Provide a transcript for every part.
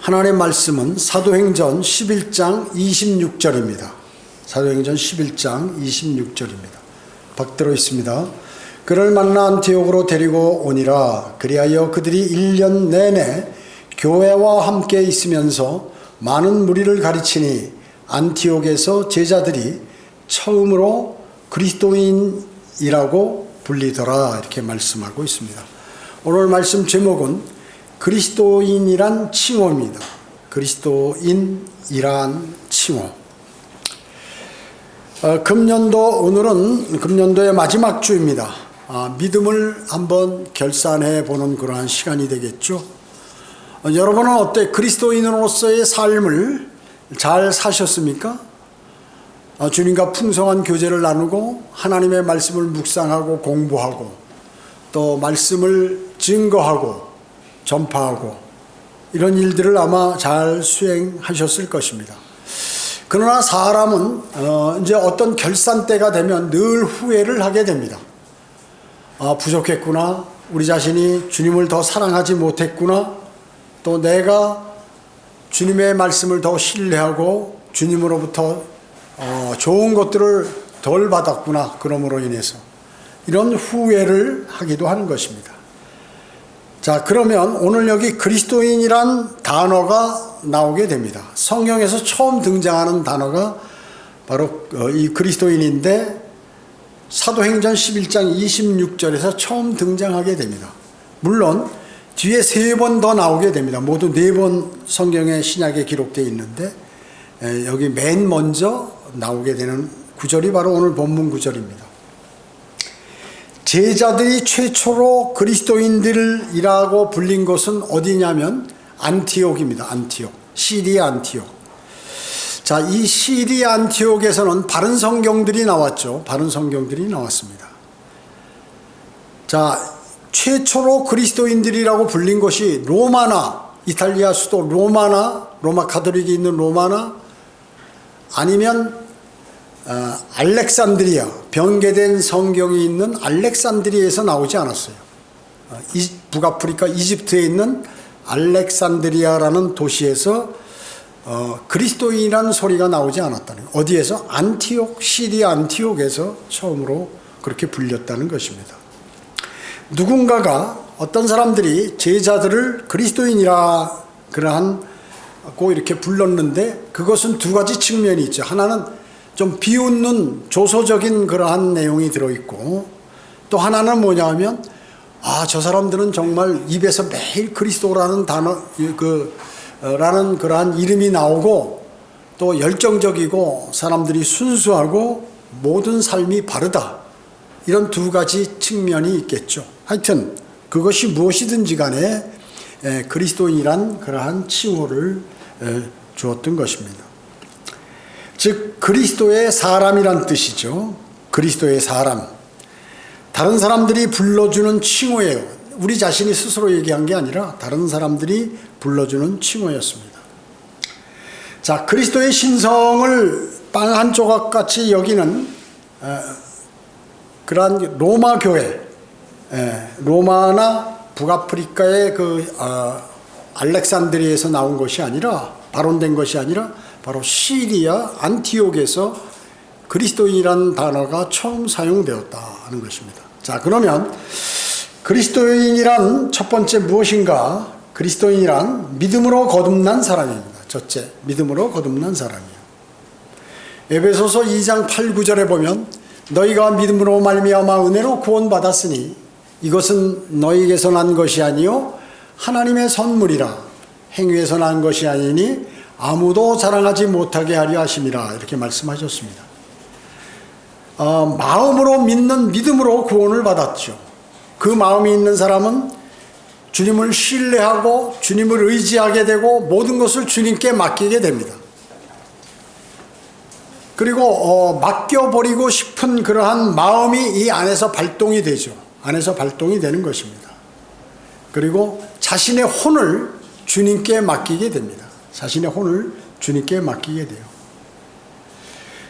하나님의 말씀은 사도행전 11장 26절입니다. 사도행전 11장 26절입니다. 박대로 있습니다. 그를 만나 안티옥으로 데리고 오니라. 그리하여 그들이 1년 내내 교회와 함께 있으면서 많은 무리를 가르치니 안티옥에서 제자들이 처음으로 그리스도인이라고 불리더라. 이렇게 말씀하고 있습니다. 오늘 말씀 제목은 그리스도인이란 칭호입니다. 그리스도인이란 칭호. 오늘은 금년도의 마지막 주입니다. 믿음을 한번 결산해 보는 그러한 시간이 되겠죠. 여러분은 어때? 그리스도인으로서의 삶을 잘 사셨습니까? 주님과 풍성한 교제를 나누고 하나님의 말씀을 묵상하고 공부하고 또 말씀을 증거하고 전파하고 이런 일들을 아마 잘 수행하셨을 것입니다. 그러나 사람은 이제 어떤 결산대가 되면 늘 후회를 하게 됩니다. 부족했구나. 우리 자신이 주님을 더 사랑하지 못했구나. 또 내가 주님의 말씀을 더 신뢰하고 주님으로부터 좋은 것들을 덜 받았구나. 그러므로 인해서 이런 후회를 하기도 하는 것입니다. 자, 그러면 오늘 여기 그리스도인이란 단어가 나오게 됩니다. 성경에서 처음 등장하는 단어가 바로 이 그리스도인인데 사도행전 11장 26절에서 처음 등장하게 됩니다. 물론 뒤에 3번 더 나오게 됩니다. 모두 4번 성경의 신약에 기록되어 있는데 여기 맨 먼저 나오게 되는 구절이 바로 오늘 본문 구절입니다. 제자들이 최초로 그리스도인들이라고 불린 곳은 어디냐면 안티옥입니다. 안티옥. 시리아 안티옥. 자, 이 시리아 안티옥에서는 바른 성경들이 나왔죠. 바른 성경들이 나왔습니다. 자, 최초로 그리스도인들이라고 불린 곳이 로마나, 이탈리아 수도 로마나, 로마 가톨릭이 있는 로마나, 아니면 알렉산드리아, 변개된 성경이 있는 알렉산드리아에서 나오지 않았어요. 북아프리카 이집트에 있는 알렉산드리아라는 도시에서 그리스도인이라는 소리가 나오지 않았다는 거예요. 어디에서? 안티옥, 시리아 안티옥에서 처음으로 그렇게 불렸다는 것입니다. 누군가가, 어떤 사람들이 제자들을 그리스도인이라 그러한고 이렇게 불렀는데 그것은 두 가지 측면이 있죠. 하나는 좀 비웃는 조소적인 그러한 내용이 들어있고, 또 하나는 뭐냐 하면 저 사람들은 정말 입에서 매일 그리스도라는 단어, 라는 그러한 이름이 나오고 또 열정적이고 사람들이 순수하고 모든 삶이 바르다. 이런 두 가지 측면이 있겠죠. 하여튼 그것이 무엇이든지 간에 그리스도인이란 그러한 칭호를 주었던 것입니다. 즉 그리스도의 사람이란 뜻이죠. 그리스도의 사람. 다른 사람들이 불러주는 칭호예요. 우리 자신이 스스로 얘기한 게 아니라 다른 사람들이 불러주는 칭호였습니다. 자, 그리스도의 신성을 빵 한 조각같이 여기는 그러한 로마 교회, 로마나 북아프리카의 알렉산드리아에서 나온 것이 아니라, 발원된 것이 아니라 바로 시리아 안티옥에서 그리스도인이라는 단어가 처음 사용되었다는 것입니다. 자, 그러면 그리스도인이란 첫 번째 무엇인가? 그리스도인이란 믿음으로 거듭난 사람입니다. 첫째, 믿음으로 거듭난 사람이에요. 에베소서 2장 8, 9절에 보면 너희가 믿음으로 말미암아 은혜로 구원받았으니 이것은 너희에게서 난 것이 아니요 하나님의 선물이라. 행위에서 난 것이 아니니 아무도 자랑하지 못하게 하려 하심이라. 이렇게 말씀하셨습니다. 마음으로 믿는 믿음으로 구원을 받았죠. 그 마음이 있는 사람은 주님을 신뢰하고 주님을 의지하게 되고 모든 것을 주님께 맡기게 됩니다. 그리고 맡겨버리고 싶은 그러한 마음이 이 안에서 발동이 되죠. 안에서 발동이 되는 것입니다. 그리고 자신의 혼을 주님께 맡기게 됩니다. 자신의 혼을 주님께 맡기게 돼요.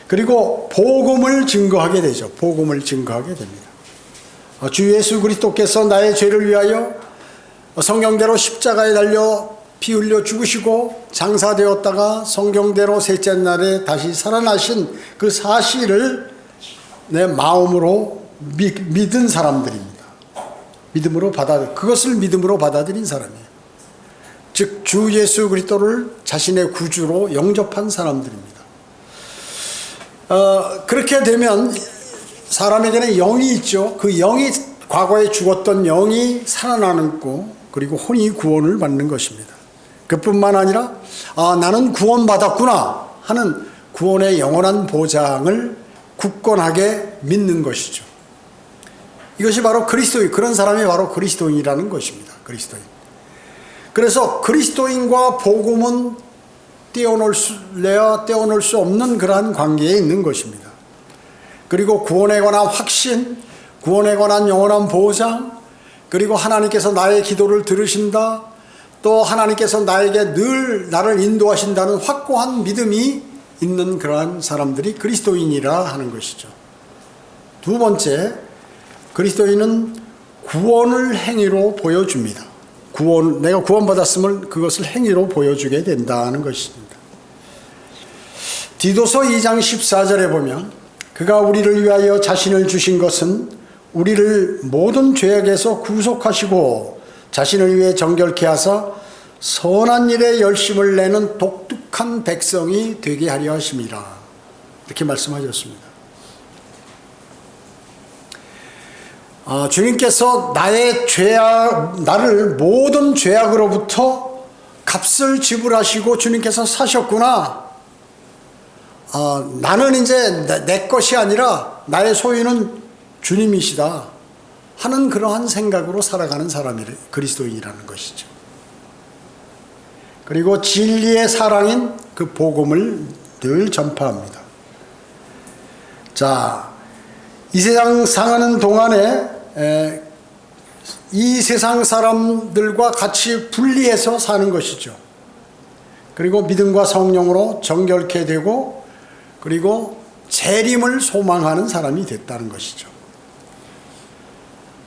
그리고 복음을 증거하게 되죠. 복음을 증거하게 됩니다. 주 예수 그리스도께서 나의 죄를 위하여 성경대로 십자가에 달려 피 흘려 죽으시고 장사되었다가 성경대로 셋째 날에 다시 살아나신 그 사실을 내 마음으로 믿은 사람들입니다. 그것을 믿음으로 받아들인 사람이에요. 즉 주 예수 그리스도를 자신의 구주로 영접한 사람들입니다. 그렇게 되면 사람에게는 영이 있죠. 그 영이 과거에 죽었던 영이 살아나는 거, 그리고 혼이 구원을 받는 것입니다. 그뿐만 아니라 나는 구원받았구나 하는 구원의 영원한 보장을 굳건하게 믿는 것이죠. 이것이 바로 그리스도인, 그런 사람이 바로 그리스도인이라는 것입니다. 그리스도인. 그래서 그리스도인과 복음은 떼어놓을 수 없는 그러한 관계에 있는 것입니다. 그리고 구원에 관한 확신, 구원에 관한 영원한 보장, 그리고 하나님께서 나의 기도를 들으신다, 또 하나님께서 나에게 늘 나를 인도하신다는 확고한 믿음이 있는 그러한 사람들이 그리스도인이라 하는 것이죠. 두 번째, 그리스도인은 구원을 행위로 보여줍니다. 내가 구원받았음을 그것을 행위로 보여주게 된다는 것입니다. 디도서 2장 14절에 보면 그가 우리를 위하여 자신을 주신 것은 우리를 모든 죄악에서 구속하시고 자신을 위해 정결케 하사 선한 일에 열심을 내는 독특한 백성이 되게 하려 하심이라. 이렇게 말씀하셨습니다. 주님께서 나를 모든 죄악으로부터 값을 지불하시고 주님께서 사셨구나. 나는 이제 내 것이 아니라 나의 소유는 주님이시다 하는 그러한 생각으로 살아가는 사람이 그리스도인이라는 것이죠. 그리고 진리의 사랑인 그 복음을 늘 전파합니다. 자, 이 세상 사는 동안에 이 세상 사람들과 같이 분리해서 사는 것이죠. 그리고 믿음과 성령으로 정결케 되고 그리고 재림을 소망하는 사람이 됐다는 것이죠.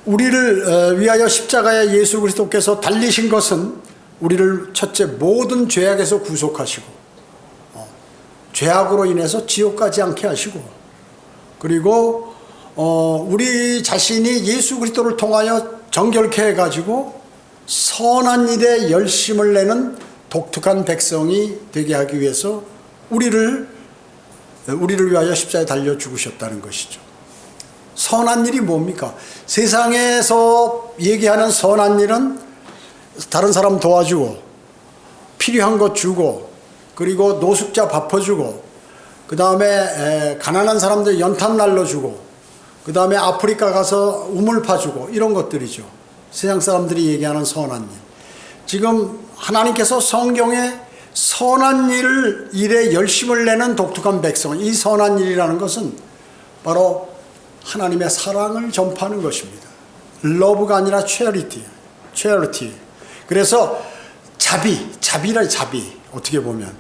우리를 위하여 십자가에 예수 그리스도께서 달리신 것은 우리를 첫째 모든 죄악에서 구속하시고 죄악으로 인해서 지옥 가지 않게 하시고 그리고 우리 자신이 예수 그리스도를 통하여 정결케 해가지고 선한 일에 열심을 내는 독특한 백성이 되게 하기 위해서 우리를 위하여 십자가에 달려 죽으셨다는 것이죠. 선한 일이 뭡니까? 세상에서 얘기하는 선한 일은 다른 사람 도와주고 필요한 것 주고 그리고 노숙자 밥퍼주고 그 다음에 가난한 사람들 연탄 날려주고 그 다음에 아프리카 가서 우물 파주고 이런 것들이죠. 세상 사람들이 얘기하는 선한 일. 지금 하나님께서 성경에 선한 일에 열심을 내는 독특한 백성, 이 선한 일이라는 것은 바로 하나님의 사랑을 전파하는 것입니다. 러브가 아니라 charity. 그래서 자비라 자비. 어떻게 보면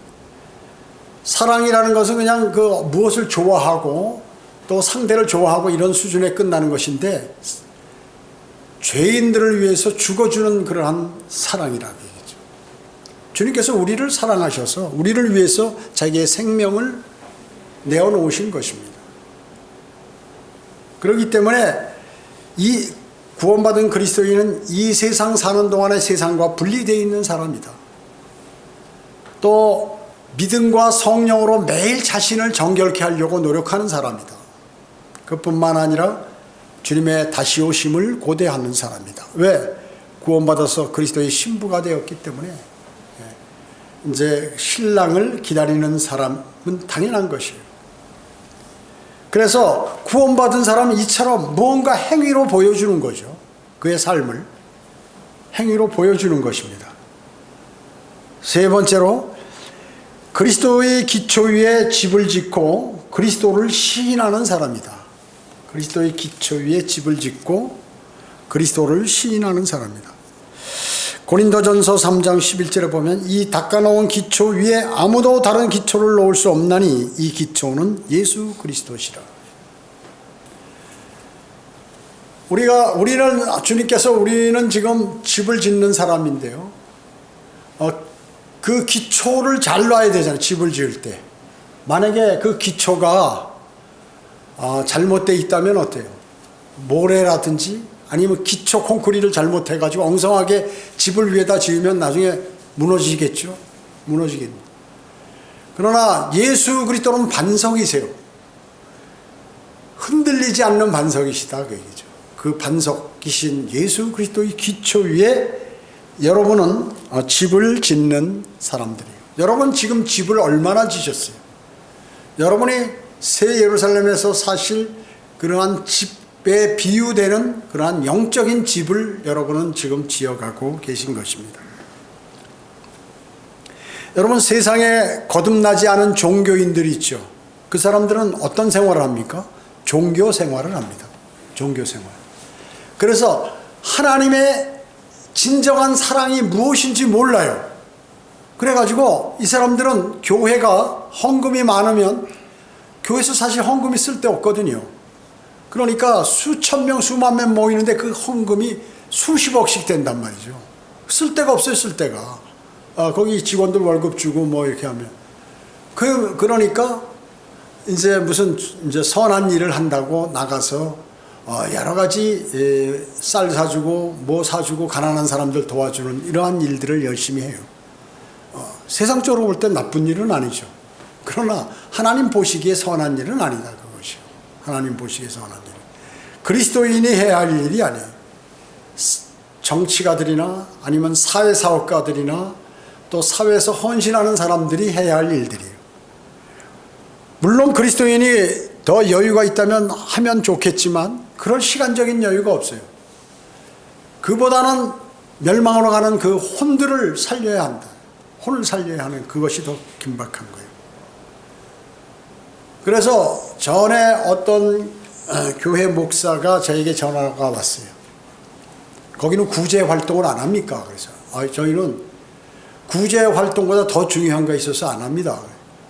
사랑이라는 것은 그냥 무엇을 좋아하고 또 상대를 좋아하고 이런 수준에 끝나는 것인데 죄인들을 위해서 죽어주는 그러한 사랑이라고 얘기죠. 주님께서 우리를 사랑하셔서 우리를 위해서 자기의 생명을 내어놓으신 것입니다. 그렇기 때문에 이 구원받은 그리스도인은 이 세상 사는 동안에 세상과 분리되어 있는 사람이다. 또 믿음과 성령으로 매일 자신을 정결케 하려고 노력하는 사람이다. 그뿐만 아니라 주님의 다시 오심을 고대하는 사람이다. 왜? 구원받아서 그리스도의 신부가 되었기 때문에 이제 신랑을 기다리는 사람은 당연한 것이에요. 그래서 구원받은 사람은 이처럼 무언가 행위로 보여주는 거죠. 그의 삶을 행위로 보여주는 것입니다. 세 번째로 그리스도의 기초 위에 집을 짓고 그리스도를 시인하는 사람이다. 그리스도의 기초 위에 집을 짓고 그리스도를 시인하는 사람이다. 고린도전서 3장 11절에 보면 이 닦아놓은 기초 위에 아무도 다른 기초를 놓을 수 없나니 이 기초는 예수 그리스도시라. 우리는 지금 집을 짓는 사람인데요. 그 기초를 잘 놔야 되잖아요. 집을 지을 때. 만약에 그 기초가 잘못되어 있다면 어때요? 모래라든지 아니면 기초 콘크리트를 잘못해가지고 엉성하게 집을 위에다 지으면 나중에 무너지겠죠. 무너지겠네. 그러나 예수 그리스도는 반석이세요. 흔들리지 않는 반석이시다 그 얘기죠. 그 반석이신 예수 그리스도의 기초 위에 여러분은 집을 짓는 사람들이에요. 여러분 지금 집을 얼마나 지셨어요? 여러분이 새 예루살렘에서 사실 그러한 집에 비유되는 그러한 영적인 집을 여러분은 지금 지어가고 계신 것입니다. 여러분 세상에 거듭나지 않은 종교인들이 있죠. 그 사람들은 어떤 생활을 합니까? 종교 생활을 합니다. 종교 생활. 그래서 하나님의 진정한 사랑이 무엇인지 몰라요. 그래가지고 이 사람들은 교회가 헌금이 많으면 교회에서 사실 헌금이 쓸데없거든요. 그러니까 수천 명 수만 명 모이는데 그 헌금이 수십억씩 된단 말이죠. 쓸데가 없어요. 쓸데가. 거기 직원들 월급 주고 뭐 이렇게 하면 그러니까 이제 무슨 이제 선한 일을 한다고 나가서 여러 가지 쌀 사주고 뭐 사주고 가난한 사람들 도와주는 이러한 일들을 열심히 해요. 세상적으로 볼 땐 나쁜 일은 아니죠. 그러나 하나님 보시기에 선한 일은 아니다 그것이요. 하나님 보시기에 선한 일. 그리스도인이 해야 할 일이 아니에요. 정치가들이나 아니면 사회사업가들이나 또 사회에서 헌신하는 사람들이 해야 할 일들이에요. 물론 그리스도인이 더 여유가 있다면 하면 좋겠지만 그럴 시간적인 여유가 없어요. 그보다는 멸망으로 가는 그 혼들을 살려야 한다. 혼을 살려야 하는 그것이 더 긴박한 거예요. 그래서 전에 어떤 교회 목사가 저에게 전화가 왔어요. 거기는 구제 활동을 안 합니까? 그래서 저희는 구제 활동보다 더 중요한 거 있어서 안 합니다.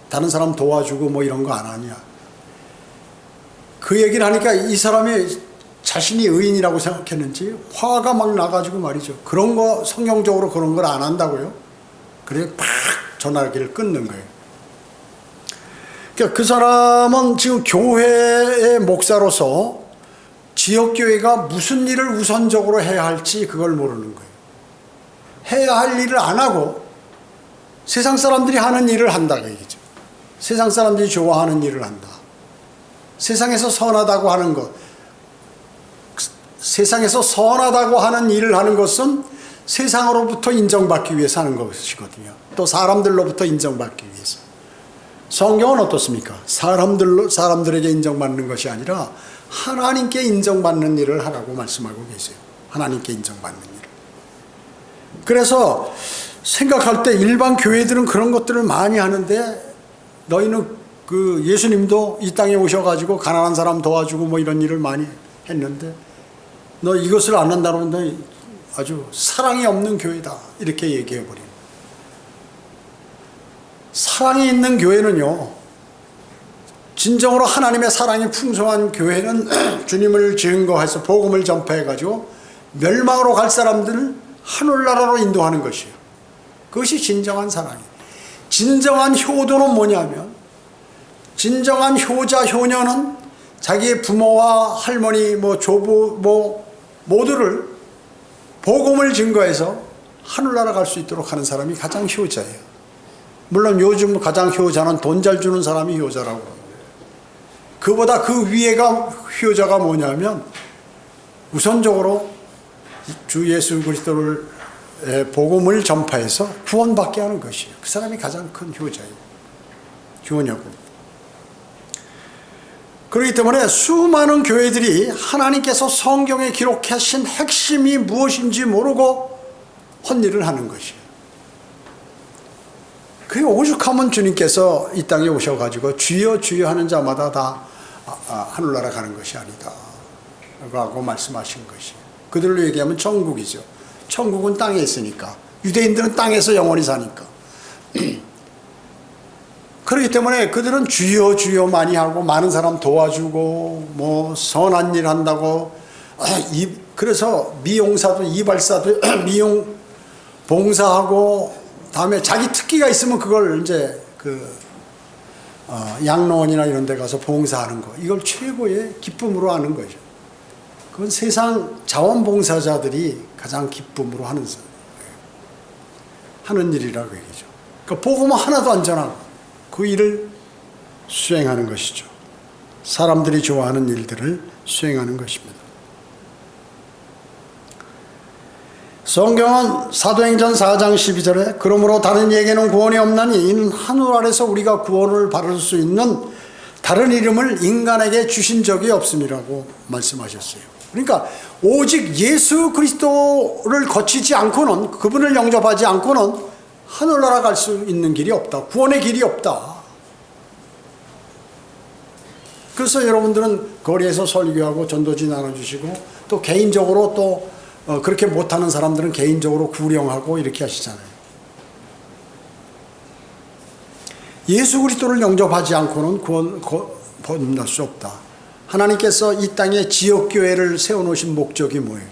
다른 사람 도와주고 뭐 이런 거 안 하냐. 그 얘기를 하니까 이 사람이 자신이 의인이라고 생각했는지 화가 막 나가지고 말이죠. 그런 거 성경적으로 그런 걸 안 한다고요? 그래 팍 전화기를 끊는 거예요. 그러니까 그 사람은 지금 교회의 목사로서 지역교회가 무슨 일을 우선적으로 해야 할지 그걸 모르는 거예요. 해야 할 일을 안 하고 세상 사람들이 하는 일을 한다 그 얘기죠. 세상 사람들이 좋아하는 일을 한다. 세상에서 선하다고 하는 것, 세상에서 선하다고 하는 일을 하는 것은 세상으로부터 인정받기 위해서 하는 것이거든요. 또 사람들로부터 인정받기 위해서. 성경은 어떻습니까? 사람들에게 인정받는 것이 아니라 하나님께 인정받는 일을 하라고 말씀하고 계세요. 하나님께 인정받는 일. 그래서 생각할 때 일반 교회들은 그런 것들을 많이 하는데 너희는 그 예수님도 이 땅에 오셔가지고 가난한 사람 도와주고 뭐 이런 일을 많이 했는데 너 이것을 안 한다면 너 아주 사랑이 없는 교회다 이렇게 얘기해버려요. 사랑이 있는 교회는요, 진정으로 하나님의 사랑이 풍성한 교회는 주님을 증거해서 복음을 전파해가지고 멸망으로 갈 사람들을 하늘나라로 인도하는 것이에요. 그것이 진정한 사랑이에요. 진정한 효도는 뭐냐면, 진정한 효자, 효녀는 자기의 부모와 할머니, 조부, 모두를 복음을 증거해서 하늘나라 갈 수 있도록 하는 사람이 가장 효자예요. 물론 요즘 가장 효자는 돈 잘 주는 사람이 효자라고. 그보다 그 위에가 효자가 뭐냐면 우선적으로 주 예수 그리스도를 복음을 전파해서 구원받게 하는 것이에요. 그 사람이 가장 큰 효자예요. 효녀고. 그렇기 때문에 수많은 교회들이 하나님께서 성경에 기록하신 핵심이 무엇인지 모르고 헛일을 하는 것이에요. 그게 오죽하면 주님께서 이 땅에 오셔가지고 주여 주여 하는 자마다 다 하늘나라 가는 것이 아니다 라고 말씀하신 것이에요. 그들로 얘기하면 천국이죠. 천국은 땅에 있으니까. 유대인들은 땅에서 영원히 사니까. 그렇기 때문에 그들은 주여 주여 많이 하고 많은 사람 도와주고 선한 일 한다고 그래서 미용사도 이발사도 미용 봉사하고 다음에 자기 특기가 있으면 그걸 이제 양로원이나 이런 데 가서 봉사하는 거, 이걸 최고의 기쁨으로 하는 거죠. 그건 세상 자원봉사자들이 가장 기쁨으로 하는 일이라고 얘기죠. 그러니까 복음은 하나도 안 전하고 그 일을 수행하는 것이죠. 사람들이 좋아하는 일들을 수행하는 것입니다. 성경은 사도행전 4장 12절에 그러므로 다른 이에게는 구원이 없나니 이는 하늘 아래서 우리가 구원을 받을 수 있는 다른 이름을 인간에게 주신 적이 없음이라고 말씀하셨어요. 그러니까 오직 예수 그리스도를 거치지 않고는, 그분을 영접하지 않고는 하늘나라 갈 수 있는 길이 없다. 구원의 길이 없다. 그래서 여러분들은 거리에서 설교하고 전도지 나눠주시고 또 개인적으로 또 그렇게 못하는 사람들은 개인적으로 구령하고 이렇게 하시잖아요. 예수 그리스도를 영접하지 않고는 구원 받을 수 없다. 하나님께서 이 땅에 지역교회를 세워놓으신 목적이 뭐예요?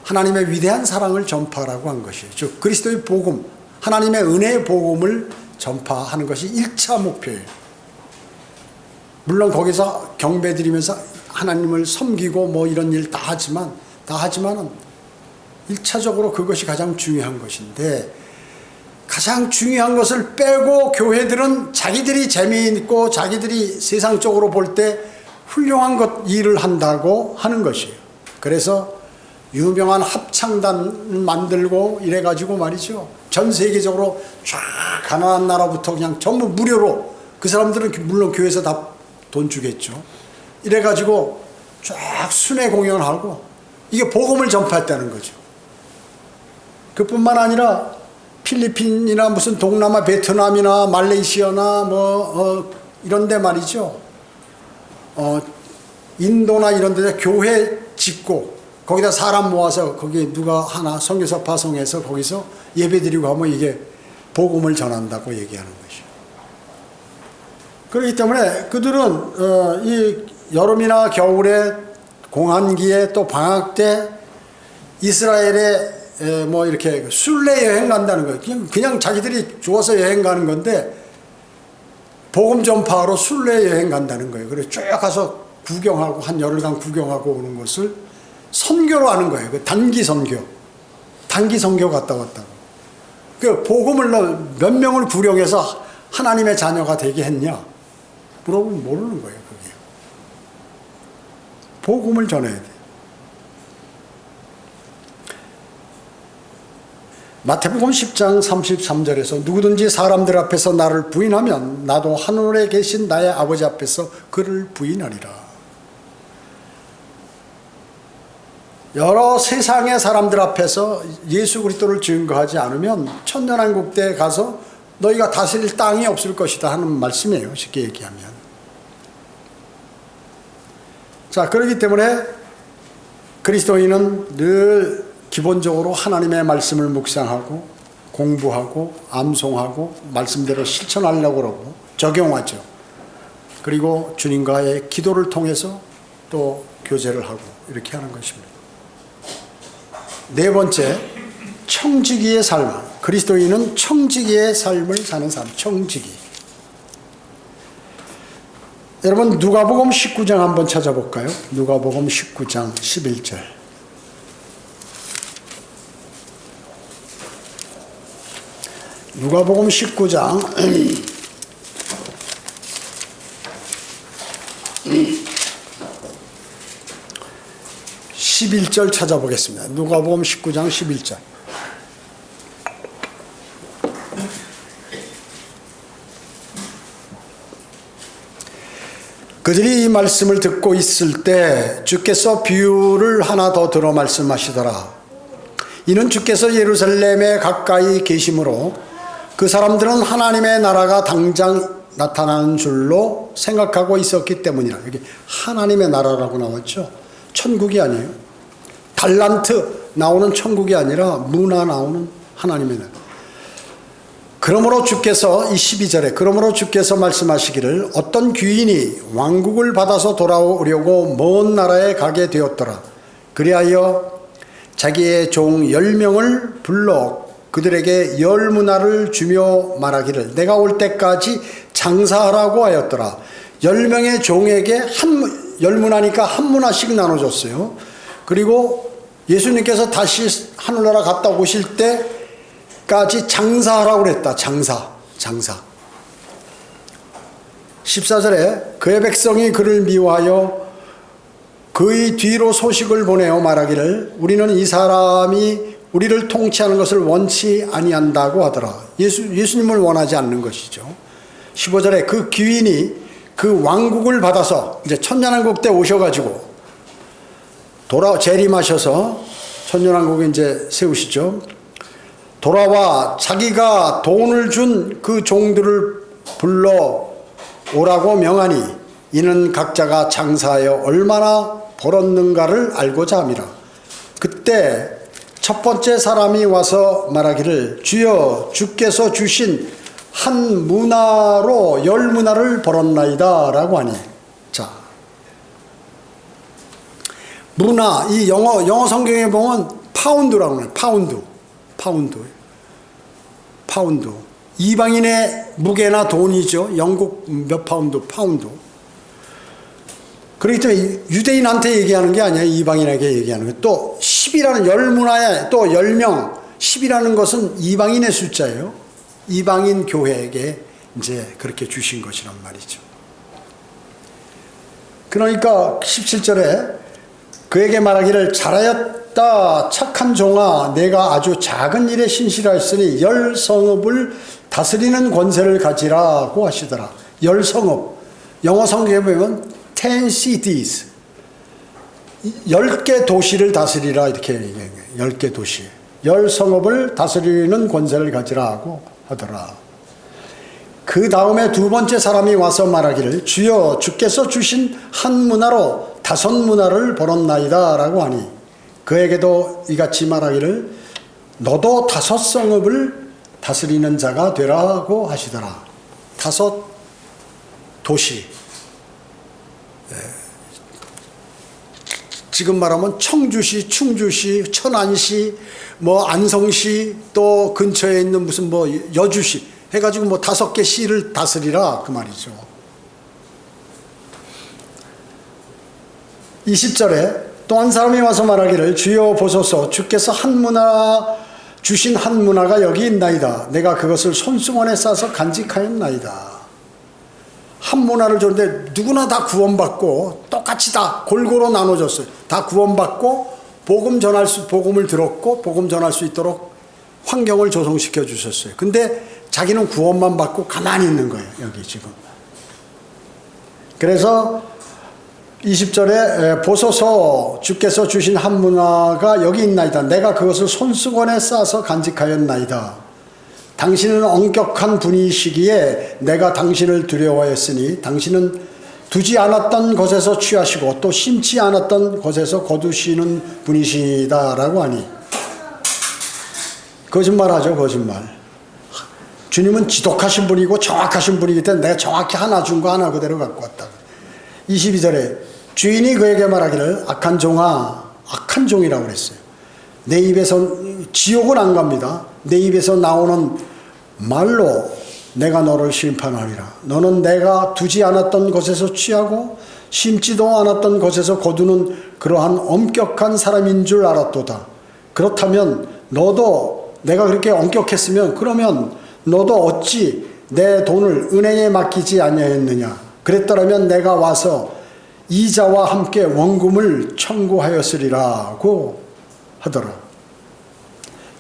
하나님의 위대한 사랑을 전파하라고 한 것이에요. 즉 그리스도의 복음, 하나님의 은혜의 복음을 전파하는 것이 1차 목표예요. 물론 거기서 경배드리면서 하나님을 섬기고 뭐 이런 일 다 하지만은 1차적으로 그것이 가장 중요한 것인데, 가장 중요한 것을 빼고 교회들은 자기들이 재미있고 자기들이 세상적으로 볼 때 훌륭한 일을 한다고 하는 것이에요. 그래서 유명한 합창단 만들고 이래가지고 말이죠, 전 세계적으로 쫙 가난한 나라부터 그냥 전부 무료로, 그 사람들은 물론 교회에서 다 돈 주겠죠. 이래가지고 쫙 순회 공연하고 이게 복음을 전파했다는 거죠. 그뿐만 아니라 필리핀이나 무슨 동남아 베트남이나 말레이시아나 이런 데 말이죠, 인도나 이런 데 교회 짓고 거기다 사람 모아서 거기 누가 하나 선교사 파송해서 거기서 예배드리고 하면 이게 복음을 전한다고 얘기하는 것이죠. 그렇기 때문에 그들은 이 여름이나 겨울에 공한기에 또 방학 때 이스라엘에 이렇게 순례 여행 간다는 거예요. 그냥 자기들이 좋아서 여행 가는 건데 복음 전파하러 순례 여행 간다는 거예요. 그래서 쭉 가서 구경하고 한 열흘간 구경하고 오는 것을 선교로 하는 거예요. 그 단기 선교 갔다 왔다고. 그 복음을 몇 명을 구령해서 하나님의 자녀가 되게 했냐? 물어보면 모르는 거예요. 그게 복음을 전해야 돼. 마태복음 10장 33절에서 누구든지 사람들 앞에서 나를 부인하면 나도 하늘에 계신 나의 아버지 앞에서 그를 부인하리라. 여러 세상의 사람들 앞에서 예수 그리스도를 증거하지 않으면 천년왕국 때 가서 너희가 다스릴 땅이 없을 것이다 하는 말씀이에요. 쉽게 얘기하면. 자, 그렇기 때문에 그리스도인은 늘 기본적으로 하나님의 말씀을 묵상하고 공부하고 암송하고 말씀대로 실천하려고 그러고 적용하죠. 그리고 주님과의 기도를 통해서 또 교제를 하고 이렇게 하는 것입니다. 네 번째, 청지기의 삶. 그리스도인은 청지기의 삶을 사는 사람, 청지기. 여러분 누가복음 19장 한번 찾아볼까요? 누가복음 19장 11절. 누가복음 19장 11절 찾아보겠습니다. 누가복음 19장 11절. 그들이 이 말씀을 듣고 있을 때 주께서 비유를 하나 더 들어 말씀하시더라. 이는 주께서 예루살렘에 가까이 계심으로 그 사람들은 하나님의 나라가 당장 나타나는 줄로 생각하고 있었기 때문이라. 여기 하나님의 나라라고 나왔죠. 천국이 아니에요. 달란트 나오는 천국이 아니라 문화 나오는 하나님의 나라. 그러므로 주께서 이 12절에 그러므로 주께서 말씀하시기를 어떤 귀인이 왕국을 받아서 돌아오려고 먼 나라에 가게 되었더라. 그리하여 자기의 종 10명을 불러 그들에게 열 문화를 주며 말하기를 내가 올 때까지 장사하라고 하였더라. 10명의 종에게 열 문화니까 한 문화씩 나눠줬어요. 그리고 예수님께서 다시 하늘나라 갔다 오실 때까지 장사하라고 그랬다. 장사. 14절에 그의 백성이 그를 미워하여 그의 뒤로 소식을 보내어 말하기를 우리는 이 사람이 우리를 통치하는 것을 원치 아니한다고 하더라. 예수님을 원하지 않는 것이죠. 15절에 그 귀인이 그 왕국을 받아서 이제 천년왕국 때 오셔가지고 재림하셔서 천년왕국에 이제 세우시죠. 돌아와 자기가 돈을 준 그 종들을 불러 오라고 명하니 이는 각자가 장사하여 얼마나 벌었는가를 알고자 함이라. 그때 첫 번째 사람이 와서 말하기를 주여 주께서 주신 한 문화로 열 문화를 벌었나이다 라고 하니, 자, 문화, 이 영어 성경에 보면 파운드라고 해요. 파운드. 이방인의 무게나 돈이죠. 영국 몇 파운드. 그렇기 때문에 유대인한테 얘기하는 게 아니야. 이방인에게 얘기하는 게. 또 10이라는 열 문화에 또 10명, 10이라는 것은 이방인의 숫자예요. 이방인 교회에게 이제 그렇게 주신 것이란 말이죠. 그러니까 17절에 그에게 말하기를 잘하였다 착한 종아 내가 아주 작은 일에 신실하였으니 열 성읍을 다스리는 권세를 가지라고 하시더라. 열 성읍, 영어 성경에 보면 10 cities, 10개 도시를 다스리라 이렇게 얘기해요. 10개 도시, 열 성읍을 다스리는 권세를 가지라고 하더라. 그 다음에 두 번째 사람이 와서 말하기를 주여 주께서 주신 한 문화로 5 문화를 벌었나이다 라고 하니 그에게도 이같이 말하기를 너도 5 성읍을 다스리는 자가 되라고 하시더라. 5 도시, 지금 말하면 청주시, 충주시, 천안시, 뭐 안성시, 또 근처에 있는 무슨 뭐 여주시 해가지고 뭐 5개 시를 다스리라 그 말이죠. 20절에 또 한 사람이 와서 말하기를 주여 보소서 주께서 주신 한 문화가 여기 있나이다. 내가 그것을 손수건에 싸서 간직하였나이다. 한 문화를 줬는데 누구나 다 구원받고 똑같이 다 골고루 나눠줬어요. 다 구원받고 복음을 들었고 복음 전할 수 있도록 환경을 조성시켜 주셨어요. 근데 자기는 구원만 받고 가만히 있는 거예요. 여기 지금. 그래서 20절에 보소서 주께서 주신 한 문화가 여기 있나이다. 내가 그것을 손수건에 싸서 간직하였나이다. 당신은 엄격한 분이시기에 내가 당신을 두려워했으니 당신은 두지 않았던 것에서 취하시고 또 심지 않았던 것에서 거두시는 분이시다 라고 하니 거짓말하죠. 거짓말. 주님은 지독하신 분이고 정확하신 분이기 때문에 내가 정확히 하나 준 거 하나 그대로 갖고 왔다. 22절에 주인이 그에게 말하기를 악한 종아, 악한 종이라고 그랬어요. 내 입에서 지옥은 안 갑니다. 내 입에서 나오는 말로 내가 너를 심판하리라. 너는 내가 두지 않았던 것에서 취하고 심지도 않았던 것에서 거두는 그러한 엄격한 사람인 줄 알았도다. 그렇다면 너도 내가 그렇게 엄격했으면 그러면 너도 어찌 내 돈을 은행에 맡기지 아니하였느냐. 그랬더라면 내가 와서 이자와 함께 원금을 청구하였으리라고 하더라.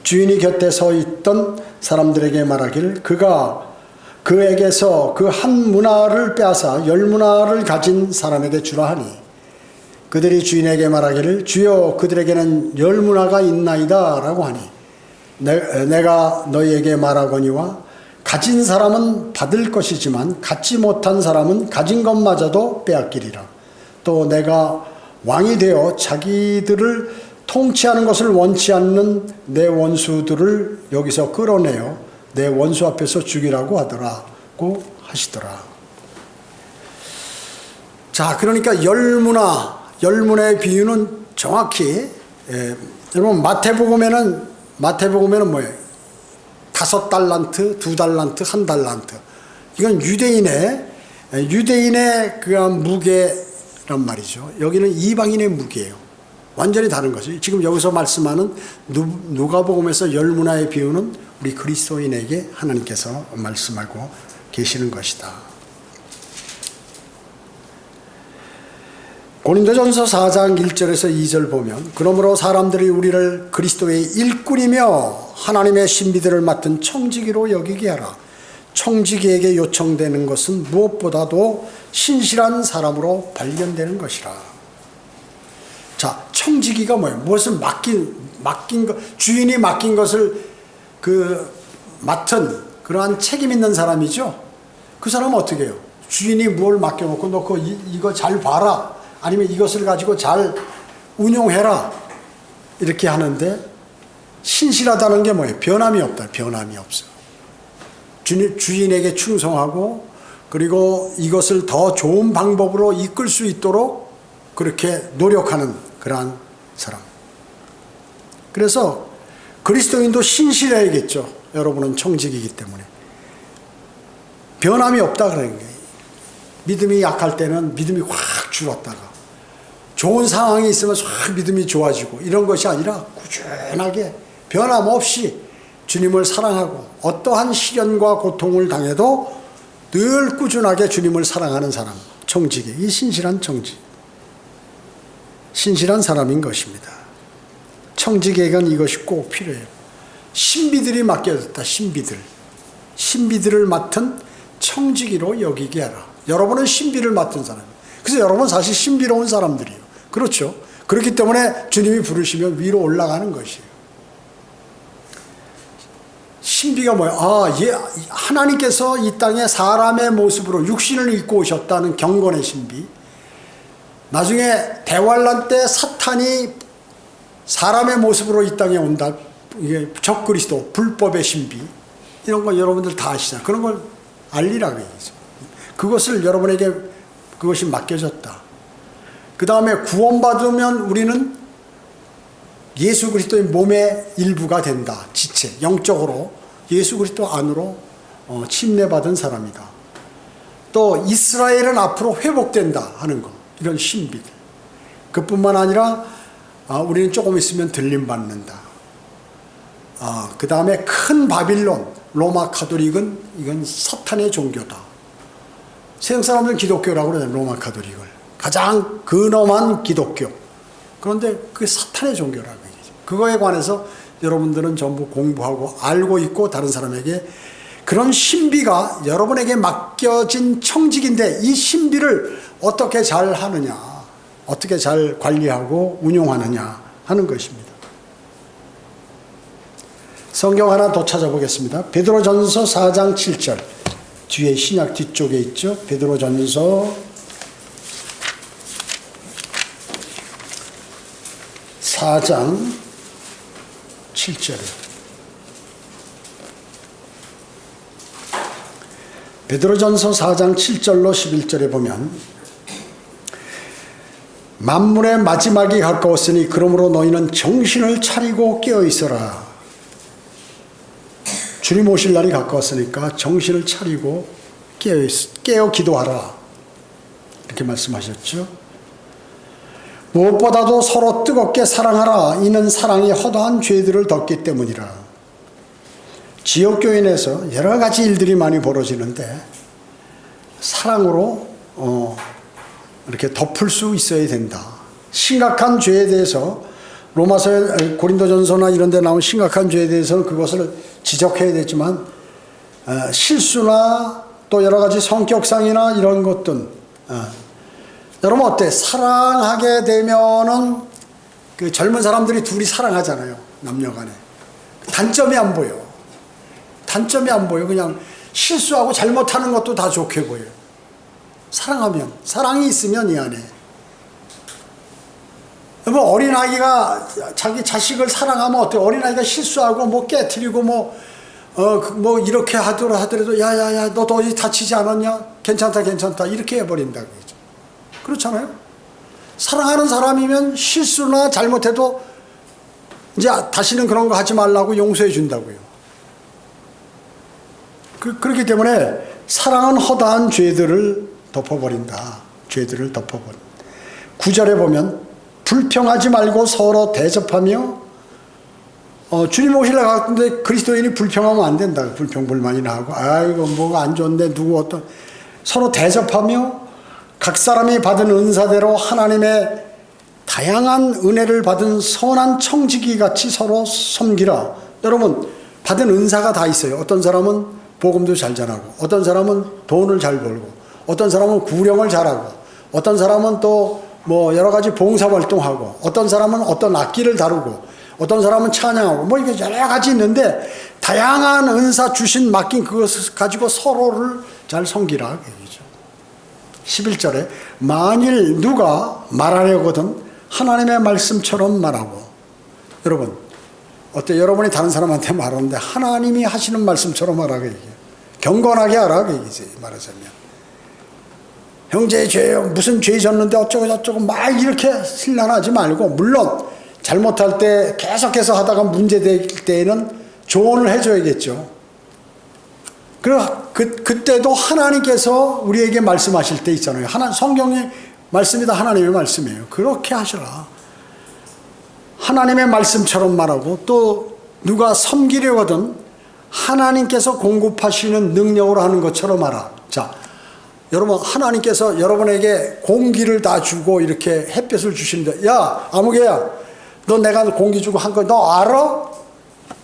주인이 곁에 서 있던 사람들에게 말하기를 그가 그에게서 그 한 문화를 빼앗아 10 문화를 가진 사람에게 주라 하니 그들이 주인에게 말하기를 주여 그들에게는 10 문화가 있나이다 라고 하니 내가 너희에게 말하거니와 가진 사람은 받을 것이지만 갖지 못한 사람은 가진 것마저도 빼앗기리라. 또 내가 왕이 되어 자기들을 통치하는 것을 원치 않는 내 원수들을 여기서 끌어내어 내 원수 앞에서 죽이라고 하더라고 하시더라. 자, 그러니까 열문화의 비유는 정확히 여러분 마태복음에는 뭐예요? 5달란트, 2달란트, 1달란트. 이건 유대인의 그런 무게란 말이죠. 여기는 이방인의 무게예요. 완전히 다른 거죠. 지금 여기서 말씀하는 누가복음에서 열문화의 비유는 우리 그리스도인에게 하나님께서 말씀하고 계시는 것이다. 고린도전서 4장 1절에서 2절 보면 그러므로 사람들이 우리를 그리스도의 일꾼이며 하나님의 신비들을 맡은 청지기로 여기게 하라. 청지기에게 요청되는 것은 무엇보다도 신실한 사람으로 발견되는 것이라. 자, 청지기가 뭐예요? 무엇을 맡긴 것, 주인이 맡긴 것을 맡은 그러한 책임 있는 사람이죠. 그 사람은 어떻게 해요? 주인이 뭘 맡겨놓고 너 이거 잘 봐라. 아니면 이것을 가지고 잘 운용해라. 이렇게 하는데 신실하다는 게 뭐예요? 변함이 없다. 변함이 없어. 주인에게 충성하고 그리고 이것을 더 좋은 방법으로 이끌 수 있도록 그렇게 노력하는 그러한 사람. 그래서 그리스도인도 신실해야겠죠. 여러분은 청직이기 때문에. 변함이 없다 그러는 거예요. 믿음이 약할 때는 믿음이 확 줄었다가 좋은 상황이 있으면 확 믿음이 좋아지고 이런 것이 아니라 꾸준하게 변함없이 주님을 사랑하고 어떠한 시련과 고통을 당해도 늘 꾸준하게 주님을 사랑하는 사람, 청지기, 이 신실한 청지, 신실한 사람인 것입니다. 청지기에겐 이것이 꼭 필요해요. 신비들이 맡겨졌다. 신비들을 맡은 청지기로 여기게 하라. 여러분은 신비를 맡은 사람이에요. 그래서 여러분은 사실 신비로운 사람들이에요. 그렇죠? 그렇기 때문에 주님이 부르시면 위로 올라가는 것이에요. 신비가 뭐예요? 하나님께서 이 땅에 사람의 모습으로 육신을 입고 오셨다는 경건의 신비. 나중에 대환란 때 사탄이 사람의 모습으로 이 땅에 온다. 이게 적그리스도, 불법의 신비. 이런 거 여러분들 다 아시잖아요. 그런 걸 알리라고 얘기죠. 그것을 여러분에게 그것이 맡겨졌다. 그 다음에 구원받으면 우리는 예수 그리스도의 몸의 일부가 된다. 지체, 영적으로 예수 그리스도 안으로 침례받은 사람이다. 또 이스라엘은 앞으로 회복된다 하는 거. 이런 신비들. 그뿐만 아니라 우리는 조금 있으면 들림받는다. 그 다음에 큰 바빌론, 로마 가톨릭은 이건 사탄의 종교다. 세상 사람들은 기독교라고 그러잖아요. 로마 가톨릭을. 가장 근엄한 기독교. 그런데 그게 사탄의 종교라고 얘기죠. 그거에 관해서 여러분들은 전부 공부하고 알고 있고 다른 사람에게 그런 신비가 여러분에게 맡겨진 청직인데 이 신비를 어떻게 잘 하느냐, 어떻게 잘 관리하고 운용하느냐 하는 것입니다. 성경 하나 더 찾아보겠습니다. 베드로전서 4장 7절. 뒤에 신약 뒤쪽에 있죠. 베드로전서 4장 7절에 베드로전서 4장 7절로 11절에 보면 만물의 마지막이 가까웠으니 그러므로 너희는 정신을 차리고 깨어있어라. 주님 오실 날이 가까웠으니까 정신을 차리고 깨어 기도하라. 이렇게 말씀하셨죠. 무엇보다도 서로 뜨겁게 사랑하라. 이는 사랑이 허다한 죄들을 덮기 때문이라. 지역교회 내에서 여러 가지 일들이 많이 벌어지는데 사랑으로 이렇게 덮을 수 있어야 된다. 심각한 죄에 대해서 로마서, 고린도전서나 이런 데 나온 심각한 죄에 대해서는 그것을 지적해야 되지만 실수나 또 여러 가지 성격상이나 이런 것들 여러분 어때? 사랑하게 되면은 그 젊은 사람들이 둘이 사랑하잖아요. 남녀간에. 단점이 안 보여. 단점이 안 보여. 그냥 실수하고 잘못하는 것도 다 좋게 보여요. 사랑하면, 사랑이 있으면 이 안에. 뭐 어린아이가 자기 자식을 사랑하면 어때? 어린아이가 실수하고 뭐 깨트리고 뭐 이렇게 하더라도 야야야 너도 어디 다치지 않았냐? 괜찮다 괜찮다 이렇게 해버린다고 그러죠. 그렇잖아요. 사랑하는 사람이면 실수나 잘못해도 이제 다시는 그런 거 하지 말라고 용서해 준다고요. 그렇기 때문에 사랑은 허다한 죄들을 덮어버린다. 죄들을 덮어버린다. 9절에 보면 불평하지 말고 서로 대접하며 주님 오시려 갔는데 그리스도인이 불평하면 안 된다. 불평불만이나 하고 아이고 뭐가 안 좋은데 누구 어떤 서로 대접하며 각 사람이 받은 은사대로 하나님의 다양한 은혜를 받은 선한 청지기 같이 서로 섬기라. 여러분 받은 은사가 다 있어요. 어떤 사람은 복음도 잘 전하고 어떤 사람은 돈을 잘 벌고 어떤 사람은 구령을 잘하고 어떤 사람은 또 뭐 여러 가지 봉사활동하고 어떤 사람은 어떤 악기를 다루고 어떤 사람은 찬양하고 뭐 이게 여러 가지 있는데 다양한 은사 주신 맡긴 그것을 가지고 서로를 잘 섬기라 얘기죠. 11절에 만일 누가 말하려거든 하나님의 말씀처럼 말하고. 여러분 어때? 여러분이 다른 사람한테 말하는데 하나님이 하시는 말씀처럼 하라고 얘기해요. 경건하게 하라고 얘기지. 말하자면 형제 죄요 무슨 죄 졌는데 어쩌고 저쩌고 막 이렇게 신란하지 말고, 물론 잘못할 때 계속해서 하다가 문제될 때에는 조언을 해줘야겠죠. 그때도 하나님께서 우리에게 말씀하실 때 있잖아요. 성경의 말씀이다. 하나님의 말씀이에요. 그렇게 하시라. 하나님의 말씀처럼 말하고, 또 누가 섬기려거든 하나님께서 공급하시는 능력으로 하는 것처럼 하라. 자, 여러분 하나님께서 여러분에게 공기를 다 주고 이렇게 햇볕을 주시는데, 야 아무개야 너 내가 공기 주고 한 거 너 알아?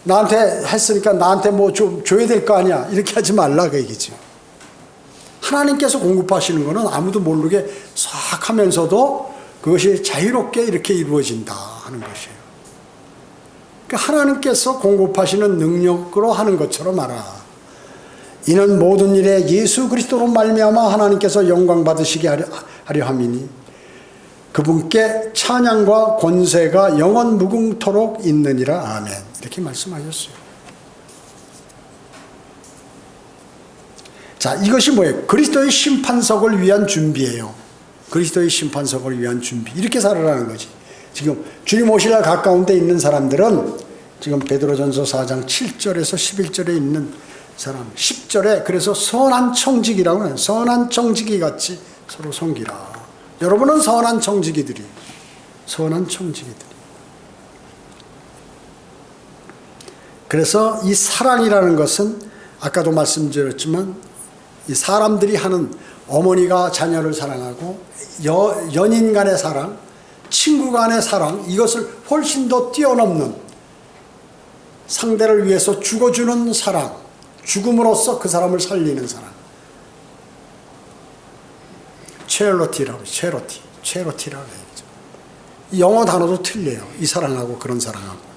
나한테 했으니까 나한테 뭐 좀 줘야 될 거 아니야. 이렇게 하지 말라 그 얘기죠. 하나님께서 공급하시는 거는 아무도 모르게 싹 하면서도 그것이 자유롭게 이렇게 이루어진다 하는 것이에요. 그러니까 하나님께서 공급하시는 능력으로 하는 것처럼 알아. 이는 모든 일에 예수 그리스도로 말미암아 하나님께서 영광 받으시게 하려 함이니 그분께 찬양과 권세가 영원 무궁토록 있느니라. 아멘. 이렇게 말씀하셨어요. 자, 이것이 뭐예요? 그리스도의 심판석을 위한 준비예요. 그리스도의 심판석을 위한 준비. 이렇게 살아라는 거지. 지금 주님 오시려 가까운 데 있는 사람들은 지금 베드로전서 4장 7절에서 11절에 있는 사람, 10절에 그래서 선한 청지기라고 해요. 선한 청지기 같이 서로 섬기라. 여러분은 선한 청지기들이, 선한 청지기들이. 그래서 이 사랑이라는 것은 아까도 말씀드렸지만 이 사람들이 하는, 어머니가 자녀를 사랑하고 연인 간의 사랑, 친구 간의 사랑, 이것을 훨씬 더 뛰어넘는, 상대를 위해서 죽어주는 사랑, 죽음으로써 그 사람을 살리는 사랑. 체러티라고, 체러티라고 얘기죠. 영어 단어도 틀려요. 이 사랑하고 그런 사랑하고.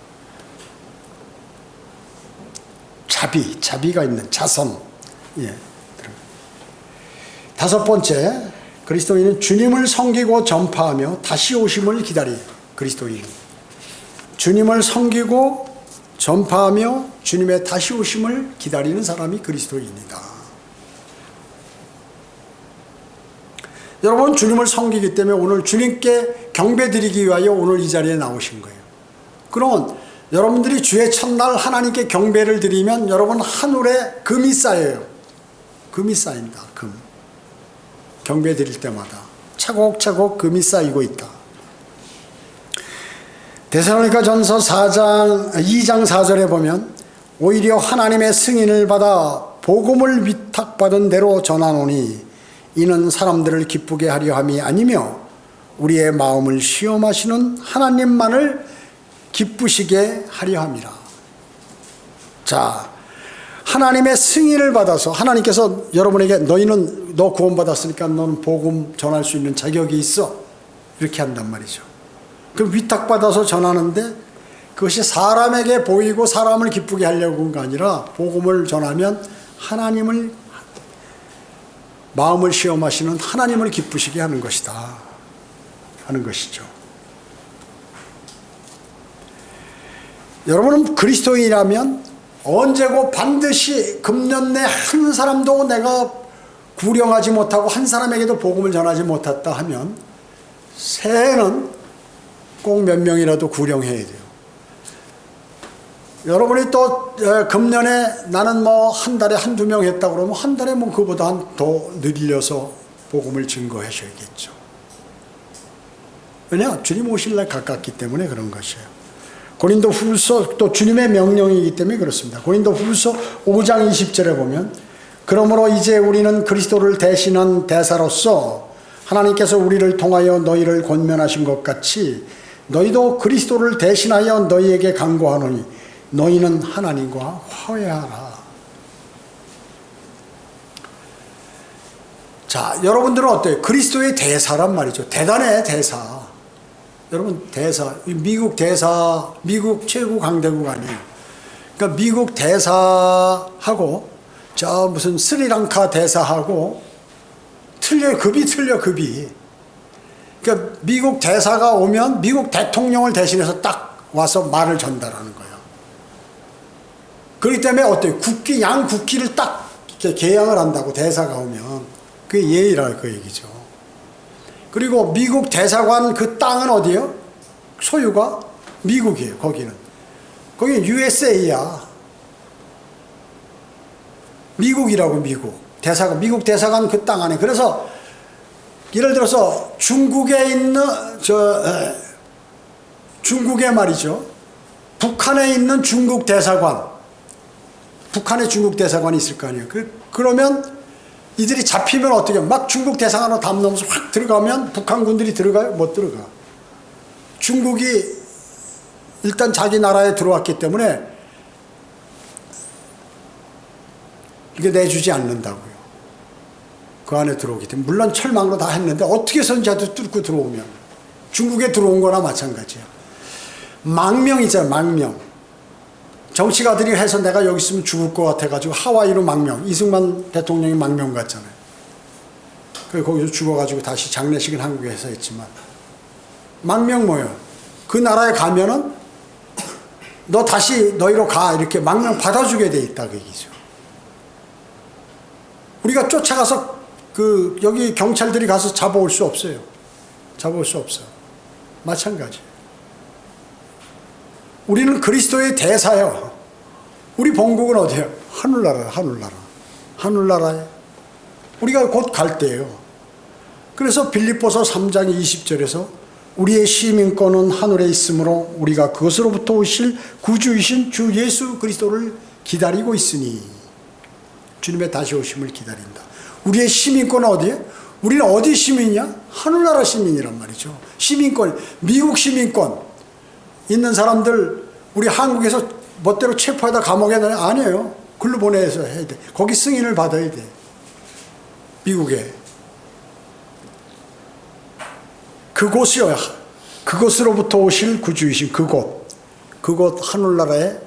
자비가 있는 자선. 예. 다섯 번째, 그리스도인은 주님을 섬기고 전파하며 다시 오심을 기다리. 그리스도인. 주님을 섬기고 전파하며 주님의 다시 오심을 기다리는 사람이 그리스도인이다. 여러분 주님을 섬기기 때문에 오늘 주님께 경배드리기 위하여 오늘 이 자리에 나오신 거예요. 그러면 여러분들이 주의 첫날 하나님께 경배를 드리면 여러분 하늘에 금이 쌓여요. 금이 쌓인다. 금. 경배 드릴 때마다 차곡차곡 금이 쌓이고 있다. 데살로니가전서 2장 4절에 보면 오히려 하나님의 승인을 받아 복음을 위탁받은 대로 전하노니 이는 사람들을 기쁘게 하려 함이 아니며 우리의 마음을 시험하시는 하나님만을 기쁘시게 하려 함이라. 자, 하나님의 승인을 받아서 하나님께서 여러분에게 너 구원받았으니까 너는 복음 전할 수 있는 자격이 있어. 이렇게 한단 말이죠. 그럼 위탁받아서 전하는데 그것이 사람에게 보이고 사람을 기쁘게 하려고 한 게 아니라 복음을 전하면 하나님을, 마음을 시험하시는 하나님을 기쁘시게 하는 것이다 하는 것이죠. 여러분은 그리스도인이라면 언제고 반드시 금년 내 한 사람도 내가 구령하지 못하고 한 사람에게도 복음을 전하지 못했다 하면 새해는 꼭 몇 명이라도 구령해야 돼요. 여러분이 또 금년에 나는 뭐 한 달에 한두 명 했다고 그러면 한 달에 뭐 그보다 더 늘려서 복음을 증거하셔야겠죠. 왜냐? 주님 오실 날 가깝기 때문에 그런 것이에요. 고린도 후서 또 주님의 명령이기 때문에 그렇습니다. 고린도 후서 5장 20절에 보면 그러므로 이제 우리는 그리스도를 대신한 대사로서 하나님께서 우리를 통하여 너희를 권면하신 것 같이 너희도 그리스도를 대신하여 너희에게 간구하노니 너희는 하나님과 화해하라. 자, 여러분들은 어때요? 그리스도의 대사란 말이죠. 대단해, 대사. 여러분, 대사. 미국 대사, 미국 최고 강대국 아니에요. 그러니까 미국 대사하고 저 무슨 스리랑카 대사하고 틀려요. 급이 틀려, 급이. 그러니까 미국 대사가 오면 미국 대통령을 대신해서 딱 와서 말을 전달하는 거예요. 그렇기 때문에 어때요? 국기, 양 국기를 딱 이렇게 개양을 한다고 대사가 오면. 그게 예의라 그 얘기죠. 그리고 미국 대사관 그 땅은 어디예요? 소유가 미국이에요. 거기는. 거기는 USA야. 미국이라고 미국. 대사관, 미국 대사관 그 땅 안에. 그래서 예를 들어서 중국에 있는 중국에 말이죠. 북한에 있는 중국 대사관. 북한에 중국 대사관이 있을 거 아니에요. 그러면 이들이 잡히면 어떻게 해요? 막 중국 대사관으로 담 넘어서 확 들어가면 북한 군들이 들어가요? 못 들어가. 중국이 일단 자기 나라에 들어왔기 때문에 이게 내주지 않는다고요. 그 안에 들어오기 때문에. 물론 철망으로 다 했는데 어떻게 해서든지 뚫고 들어오면 중국에 들어온 거나 마찬가지야. 망명이잖아, 망명. 정치가들이 해서 내가 여기 있으면 죽을 것 같아가지고 하와이로 망명. 이승만 대통령이 망명 갔잖아요. 그래서 거기서 죽어가지고 다시 장례식은 한국에서 했지만. 망명 뭐예요? 그 나라에 가면은 너 다시 너희로 가. 이렇게 망명 받아주게 돼 있다. 그 얘기죠. 우리가 쫓아가서 여기 경찰들이 가서 잡아올 수 없어요. 잡아올 수 없어요. 마찬가지. 우리는 그리스도의 대사요. 우리 본국은 어디예요? 하늘나라예요. 하늘나라. 하늘나라에. 우리가 곧 갈 때예요. 그래서 빌립보서 3장 20절에서 우리의 시민권은 하늘에 있으므로 우리가 그것으로부터 오실 구주이신 주 예수 그리스도를 기다리고 있으니 주님의 다시 오심을 기다린다. 우리의 시민권은 어디에? 우리는 어디 시민이냐? 하늘나라 시민이란 말이죠. 시민권, 미국 시민권 있는 사람들 우리 한국에서 멋대로 체포하다 감옥에 넣어야 아니에요. 글로 보내서 해야 돼. 거기 승인을 받아야 돼. 미국에. 그곳이요. 그곳으로부터 오실 구주이신 그곳. 그곳 하늘나라에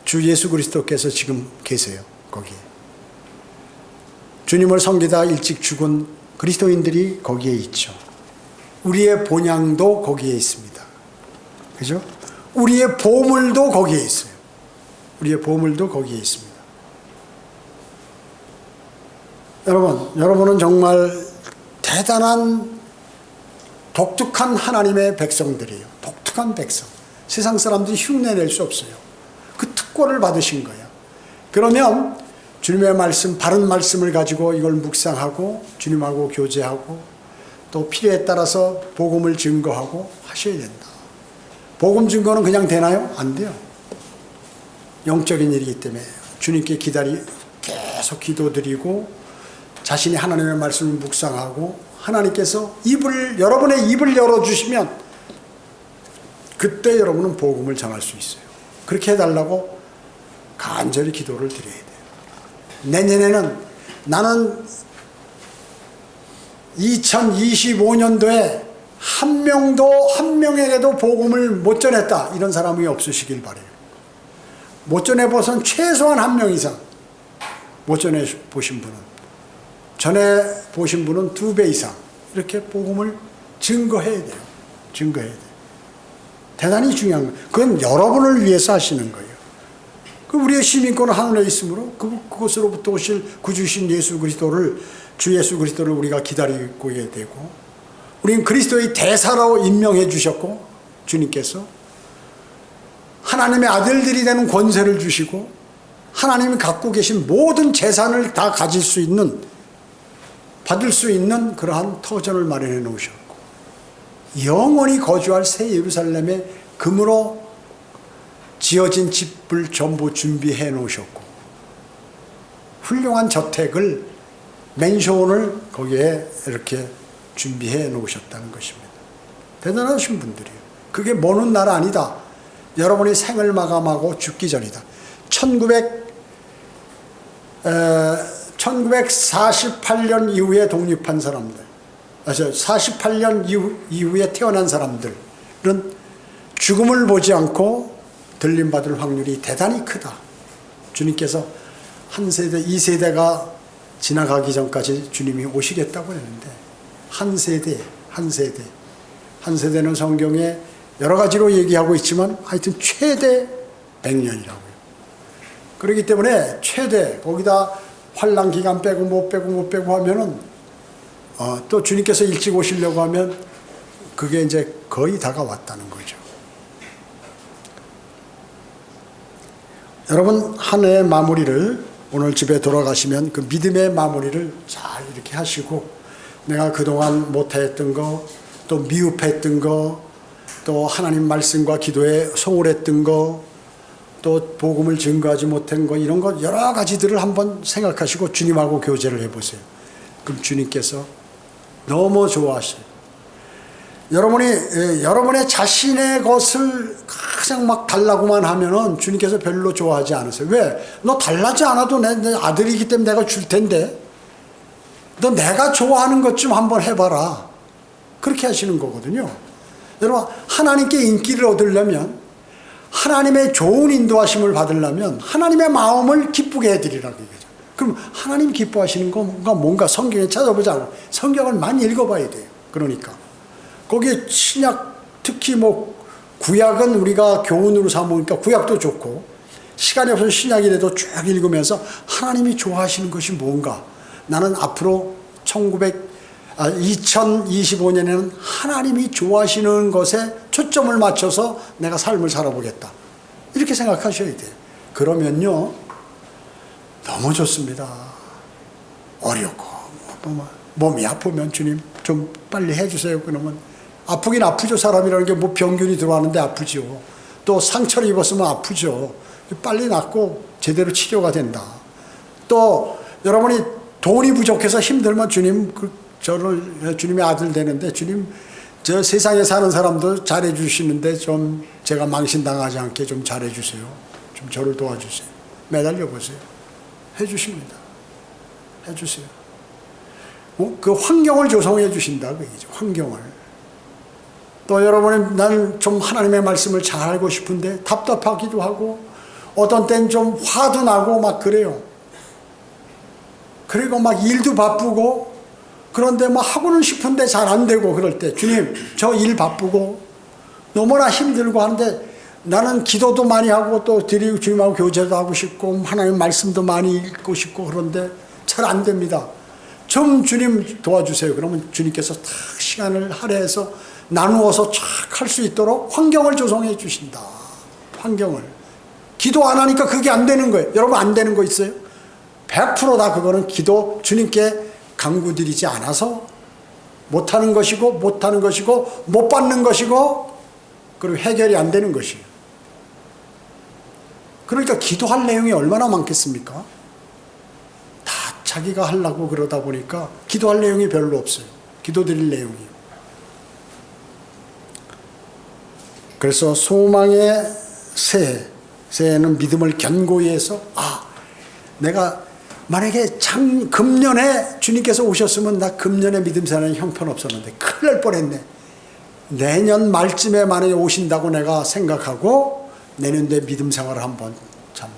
주 예수 그리스도께서 지금 계세요. 거기에. 주님을 섬기다 일찍 죽은 그리스도인들이 거기에 있죠. 우리의 본향도 거기에 있습니다. 그죠? 우리의 보물도 거기에 있어요. 우리의 보물도 거기에 있습니다. 여러분은 정말 대단한 독특한 하나님의 백성들이에요. 독특한 백성. 세상 사람들이 흉내낼 수 없어요. 그 특권을 받으신 거예요. 그러면 주님의 말씀, 바른 말씀을 가지고 이걸 묵상하고 주님하고 교제하고 또 필요에 따라서 복음을 증거하고 하셔야 된다. 복음 증거는 그냥 되나요? 안 돼요. 영적인 일이기 때문에 주님께 계속 기도드리고 자신이 하나님의 말씀을 묵상하고 하나님께서 여러분의 입을 열어주시면 그때 여러분은 복음을 전할 수 있어요. 그렇게 해달라고 간절히 기도를 드려야 돼요. 내년에는 나는 2025년도에 한 명에게도 복음을 못 전했다. 이런 사람이 없으시길 바라요. 못 전해보선 최소한 한 명 이상. 못 전해보신 분은. 전해보신 분은 2배 이상. 이렇게 복음을 증거해야 돼요. 증거해야 돼요. 대단히 중요한 거예요. 그건 여러분을 위해서 하시는 거예요. 우리의 시민권은 하늘에 있으므로 그곳으로부터 오실 구주신 예수 그리스도를, 주 예수 그리스도를 우리가 기다리고 해야 되고, 우리는 그리스도의 대사로 임명해 주셨고, 주님께서 하나님의 아들들이 되는 권세를 주시고 하나님이 갖고 계신 모든 재산을 다 가질 수 있는, 받을 수 있는 그러한 터전을 마련해 놓으셨고 영원히 거주할 새 예루살렘에 금으로 지어진 집을 전부 준비해 놓으셨고 훌륭한 저택을, 맨션을 거기에 이렇게 준비해 놓으셨다는 것입니다. 대단하신 분들이에요. 그게 먼 나라 아니다. 여러분이 생을 마감하고 죽기 전이다. 1948년 이후에 독립한 사람들, 48년 이후에 태어난 사람들은 죽음을 보지 않고 들림받을 확률이 대단히 크다. 주님께서 한 세대, 이 세대가 지나가기 전까지 주님이 오시겠다고 했는데 한 세대는 성경에 여러 가지로 얘기하고 있지만 하여튼 최대 100년이라고요. 그렇기 때문에 최대, 거기다 환란 기간 빼고 못 빼고 하면은 또 주님께서 일찍 오시려고 하면 그게 이제 거의 다가왔다는 거죠. 여러분, 한 해의 마무리를, 오늘 집에 돌아가시면 그 믿음의 마무리를 잘 이렇게 하시고, 내가 그동안 못했던 거, 또 미흡했던 거, 또 하나님 말씀과 기도에 소홀했던 거, 또 복음을 증거하지 못한 거, 이런 것 여러 가지들을 한번 생각하시고 주님하고 교제를 해보세요. 그럼 주님께서 너무 좋아하셔요. 여러분의 자신의 것을 가장 막 달라고만 하면은 주님께서 별로 좋아하지 않으세요. 왜? 너 달라지 않아도 내 아들이기 때문에 내가 줄 텐데, 너 내가 좋아하는 것 좀 한번 해봐라. 그렇게 하시는 거거든요. 여러분, 하나님께 인기를 얻으려면, 하나님의 좋은 인도하심을 받으려면 하나님의 마음을 기쁘게 해드리라고 얘기하죠. 그럼 하나님 기뻐하시는 거가 뭔가 성경에 찾아보자. 성경을 많이 읽어봐야 돼요. 그러니까 거기에 신약, 특히 구약은 우리가 교훈으로 삼으니까 구약도 좋고, 시간이 없어서 신약이라도 쭉 읽으면서 하나님이 좋아하시는 것이 뭔가, 나는 앞으로 2025년에는 하나님이 좋아하시는 것에 초점을 맞춰서 내가 삶을 살아보겠다. 이렇게 생각하셔야 돼요. 그러면요, 너무 좋습니다. 어렵고, 몸이 아프면 주님 좀 빨리 해주세요. 그러면 아프긴 아프죠. 사람이라는 게 병균이 들어왔는데 아프죠. 또 상처를 입었으면 아프죠. 빨리 낫고 제대로 치료가 된다. 또 여러분이 돈이 부족해서 힘들면 주님, 저를 주님의 아들 되는데 주님, 저 세상에 사는 사람도 잘해주시는데 좀 제가 망신당하지 않게 좀 잘해주세요. 좀 저를 도와주세요. 매달려 보세요. 해주십니다. 해주세요. 그 환경을 조성해 주신다. 그 얘기죠. 환경을. 또 여러분이 난 좀 하나님의 말씀을 잘 알고 싶은데 답답하기도 하고, 어떤 땐 좀 화도 나고 막 그래요. 그리고 막 일도 바쁘고, 그런데 막 하고는 싶은데 잘 안 되고, 그럴 때 주님, 저 일 바쁘고 너무나 힘들고 하는데 나는 기도도 많이 하고 또 드리고 주님하고 교제도 하고 싶고 하나님 말씀도 많이 읽고 싶고, 그런데 잘 안 됩니다. 좀 주님 도와주세요. 그러면 주님께서 다 시간을 할애해서 나누어서 착 할 수 있도록 환경을 조성해 주신다. 환경을. 기도 안 하니까 그게 안 되는 거예요. 여러분, 안 되는 거 있어요? 100% 그거는 기도 주님께 강구드리지 않아서 못하는 것이고, 못 받는 것이고, 그리고 해결이 안 되는 것이에요. 그러니까 기도할 내용이 얼마나 많겠습니까? 다 자기가 하려고 그러다 보니까 기도할 내용이 별로 없어요. 기도드릴 내용이. 그래서 소망의 새해는 믿음을 견고히 해서, 내가 만약에 금년에 주님께서 오셨으면 나 금년에 믿음 생활에 형편없었는데 큰일 날 뻔했네. 내년 말쯤에 만약에 오신다고 내가 생각하고 내년도에 믿음 생활을 한번 참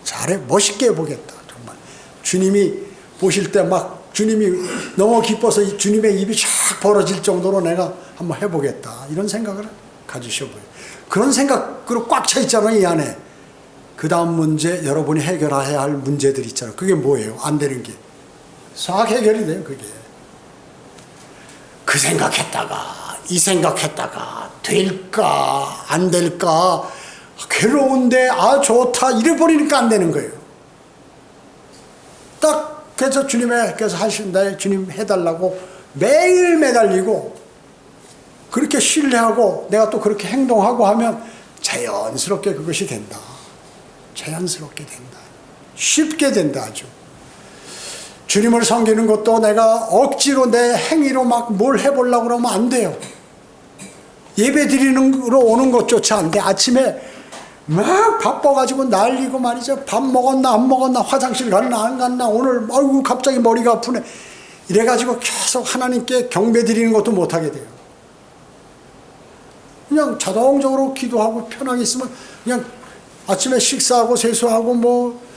잘해 멋있게 해보겠다. 정말 주님이 보실 때 막 주님이 너무 기뻐서 주님의 입이 쫙 벌어질 정도로 내가 한번 해보겠다. 이런 생각을 가지셔보여요. 그런 생각으로 꽉 차 있잖아요, 이 안에. 그 다음 문제, 여러분이 해결해야 할 문제들 있잖아요. 그게 뭐예요? 안 되는 게. 싹 해결이 돼요, 그게. 그 생각했다가, 이 생각했다가, 될까, 안 될까, 괴로운데 좋다 이래 버리니까 안 되는 거예요. 딱 그래서 주님께서 하신다, 주님 해달라고 매일 매달리고 그렇게 신뢰하고 내가 또 그렇게 행동하고 하면 자연스럽게 그것이 된다. 자연스럽게 된다. 쉽게 된다. 아주 주님을 섬기는 것도 내가 억지로 내 행위로 막 뭘 해보려고 그러면 안 돼요. 예배 드리는 거로 오는 것조차 안 돼. 아침에 막 바빠가지고 난리고 말이죠. 밥 먹었나 안 먹었나, 화장실 갔나 안 갔나, 오늘 아이고 갑자기 머리가 아프네, 이래가지고 계속 하나님께 경배 드리는 것도 못하게 돼요. 그냥 자동적으로 기도하고 편하게 있으면 그냥 아침에 식사하고 세수하고 뭐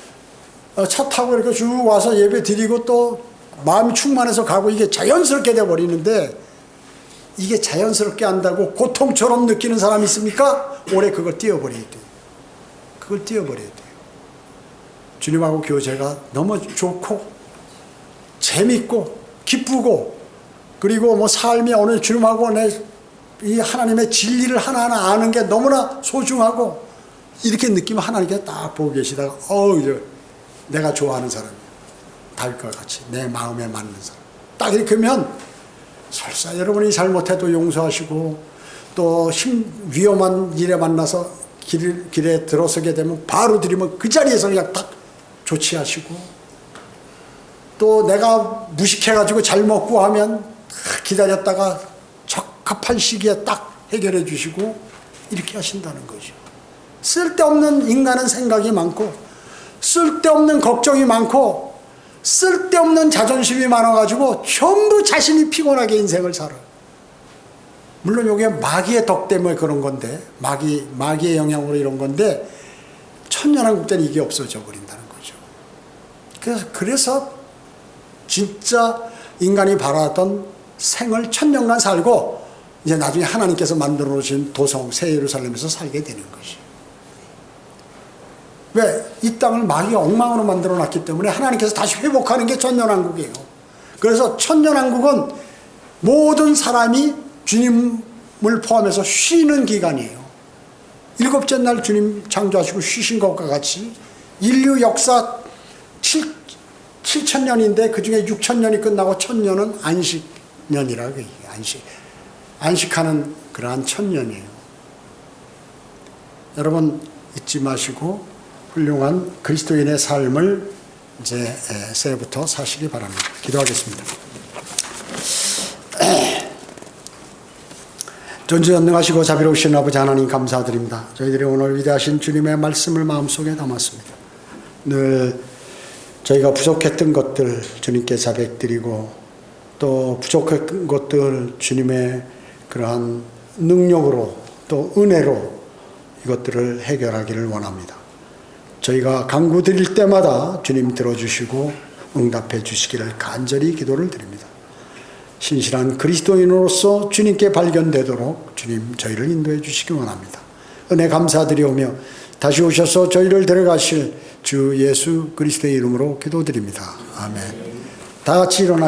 차 타고 이렇게 쭉 와서 예배 드리고 또 마음이 충만해서 가고, 이게 자연스럽게 돼버리는데, 이게 자연스럽게 한다고 고통처럼 느끼는 사람이 있습니까? 올해 그걸 띄워버려야 돼요. 그걸 띄워버려야 돼요. 주님하고 교제가 너무 좋고 재밌고 기쁘고, 그리고 뭐 삶이 오늘 주님하고 이 하나님의 진리를 하나하나 아는 게 너무나 소중하고, 이렇게 느끼면 하나님께 딱 보고 계시다가 내가 좋아하는 사람이야. 다윗과 같이 내 마음에 맞는 사람. 딱 이렇게 하면 설사 여러분이 잘못해도 용서하시고, 또 위험한 일에 만나서 길에 들어서게 되면 바로 드리면 그 자리에서 그냥 딱 조치하시고, 또 내가 무식해가지고 잘못 구하면 기다렸다가 적합한 시기에 딱 해결해 주시고, 이렇게 하신다는 거죠. 쓸데없는 인간은 생각이 많고, 쓸데없는 걱정이 많고, 쓸데없는 자존심이 많아가지고 전부 자신이 피곤하게 인생을 살아. 물론 이게 마귀의 덕 때문에 그런 건데, 마귀의 영향으로 이런 건데, 천년왕국 때는 이게 없어져 버린다는 거죠. 그래서 진짜 인간이 바라던 생을 천년간 살고, 이제 나중에 하나님께서 만들어 놓으신 도성 새 예루살렘에서 살게 되는 것이. 왜? 이 땅을 마귀가 엉망으로 만들어 놨기 때문에 하나님께서 다시 회복하는 게 천년왕국이에요. 그래서 천년왕국은 모든 사람이 주님을 포함해서 쉬는 기간이에요. 일곱째 날 주님 창조하시고 쉬신 것과 같이 인류 역사 7,000년인데 그 중에 6,000년이 끝나고 1,000년은 안식년이라고 얘기해요. 안식하는 그러한 1,000년이에요. 여러분 잊지 마시고 훌륭한 그리스도인의 삶을 이제 새해부터 사시기 바랍니다. 기도하겠습니다. 전지전능하시고 자비로우신 아버지 하나님 감사드립니다. 저희들이 오늘 위대하신 주님의 말씀을 마음속에 담았습니다. 늘 저희가 부족했던 것들 주님께 자백드리고, 또 부족했던 것들 주님의 그러한 능력으로 또 은혜로 이것들을 해결하기를 원합니다. 저희가 간구 드릴 때마다 주님 들어주시고 응답해 주시기를 간절히 기도를 드립니다. 신실한 그리스도인으로서 주님께 발견되도록 주님 저희를 인도해 주시기 원합니다. 은혜 감사드리오며 다시 오셔서 저희를 데려가실 주 예수 그리스도의 이름으로 기도드립니다. 아멘. 다 같이 일어나